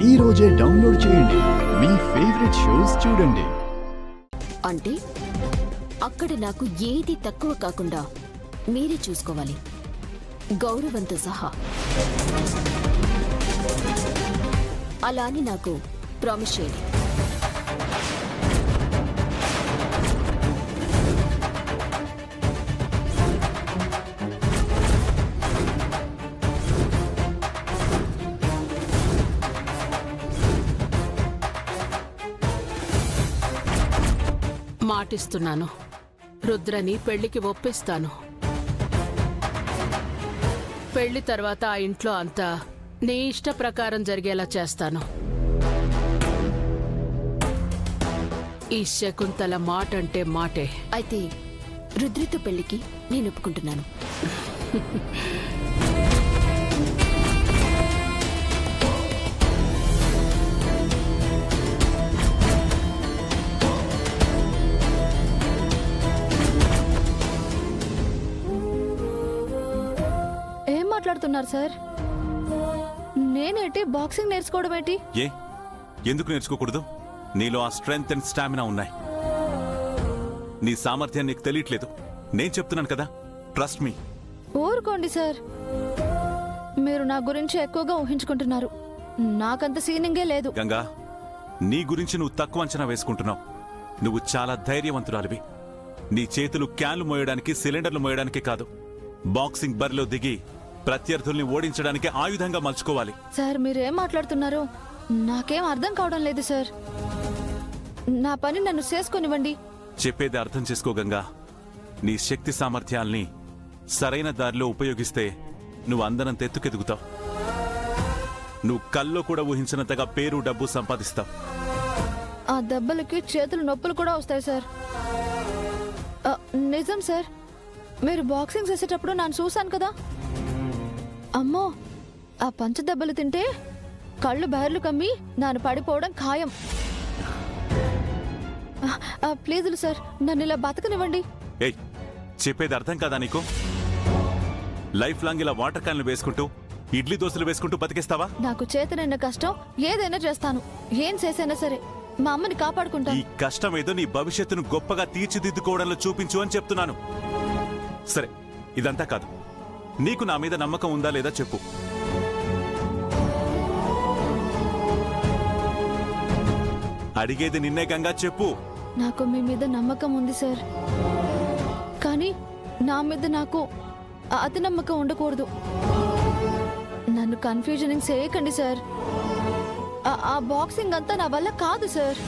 ఈ రోజే డౌన్లోడ్ చేయండి, మీ ఫేవరెట్ షోస్ చూడండి. అంటే అక్కడ నాకు ఏది తక్కువ కాకుండా మీరే చూసుకోవాలి, గౌరవంతో సహా. అలా అని నాకు ప్రామిస్ చేయండి. మాటిస్తున్నాను, రుద్రని పెళ్లికి ఒప్పిస్తాను. పెళ్లి తర్వాత ఆ ఇంట్లో అంతా నీ ఇష్ట ప్రకారం జరిగేలా చేస్తాను. ఈ శకుంతల మాట అంటే మాటే. అయితే రుద్రతో పెళ్లికి నేను ఒప్పుకుంటున్నాను. ఏం మాట్లాడుతున్నారు సార్? నేనేంటి బాక్సింగ్ నేర్చుకోవడం ఏంటి? ఎందుకు నేర్చుకోకూడదు? నీలో ఆ స్ట్రెంగ్త్ అండ్ స్టామినా ఉన్నాయి. నీ సామర్థ్యం నీకు తెలియట్లేదు. నేను చెప్తున్నాను కదా, ట్రస్ట్ మీ. ఊరుకోండి సార్, మీరు నా గురించి ఎక్కువగా ఊహించుకుంటున్నారు. నాకంత సీనింగే లేదు. గంగా, నీ గురించి నువ్వు తక్కువ అంచనా వేసుకుంటున్నావు. నువ్వు చాలా ధైర్యవంతురాలివి. నీ చేతులు క్యాన్లు మోయడానికి, సిలిండర్లు మోయడానికి కాదు, బాక్సింగ్ బరిలో దిగి ప్రత్యర్థుల్ని ఓడించడానికి ఆయుధంగా మలుచుకోవాలి. సార్ మీరేం మాట్లాడుతున్నారు? నాకేం అర్థం కావడం లేదు సార్. నా పని నన్ను చేసుకొనివ్వండి. చెప్పేది అర్థం చేసుకో గంగా. నీ శక్తి సామర్థ్యాల్ని సరైన దారిలో ఉపయోగిస్తే నువ్వు అందనంత ఎత్తుకెదుగుతావు. నువ్వు కల్లో కూడా ఊహించినంతగా పేరు, డబ్బు సంపాదిస్తావు. ఆ దెబ్బలకి చేతులు నొప్పులు కూడా వస్తాయి సార్. నిజం సార్, మీరు బాక్సింగ్ చేసేటప్పుడు నన్ను చూశాను కదా. అమ్మో, ఆ పంచ దెబ్బలు తింటే కళ్ళు బయర్లు కమ్మి నాను పడిపోవడం ఖాయం. ప్లీజులు సార్, నన్ను ఇలా బతకనివ్వండి. ఏయ్, చెప్పేది అర్థం కాదా నీకు? లైఫ్ లాంగ్ ఇలా వాటర్ క్యాన్లు వేసుకుంటూ, ఇడ్లీ దోశలు వేసుకుంటూ బతికేస్తావా? నాకు చేతనైన కష్టం ఏదైనా చేస్తాను. ఏం చేసైనా సరే మా అమ్మని కాపాడుకుంటాను. ఈ కష్టం ఏదో నీ భవిష్యత్తును గొప్పగా తీర్చిదిద్దుకోవడంలో చూపించు అని చెప్తున్నాను. సరే, ఇదంతా కాదు. నీకు నా మీద నమ్మకం ఉందా లేదా చెప్పు. అడిగేది నిన్నే గంగా, చెప్పు. నాకు మీ మీద నమ్మకం ఉంది సార్, కానీ నా మీద నాకు అతి నమ్మకం ఉండకూడదు. నన్ను కన్ఫ్యూజనింగ్ చేయకండి సార్. ఆ బాక్సింగ్ అంతా నా వల్ల కాదు సార్.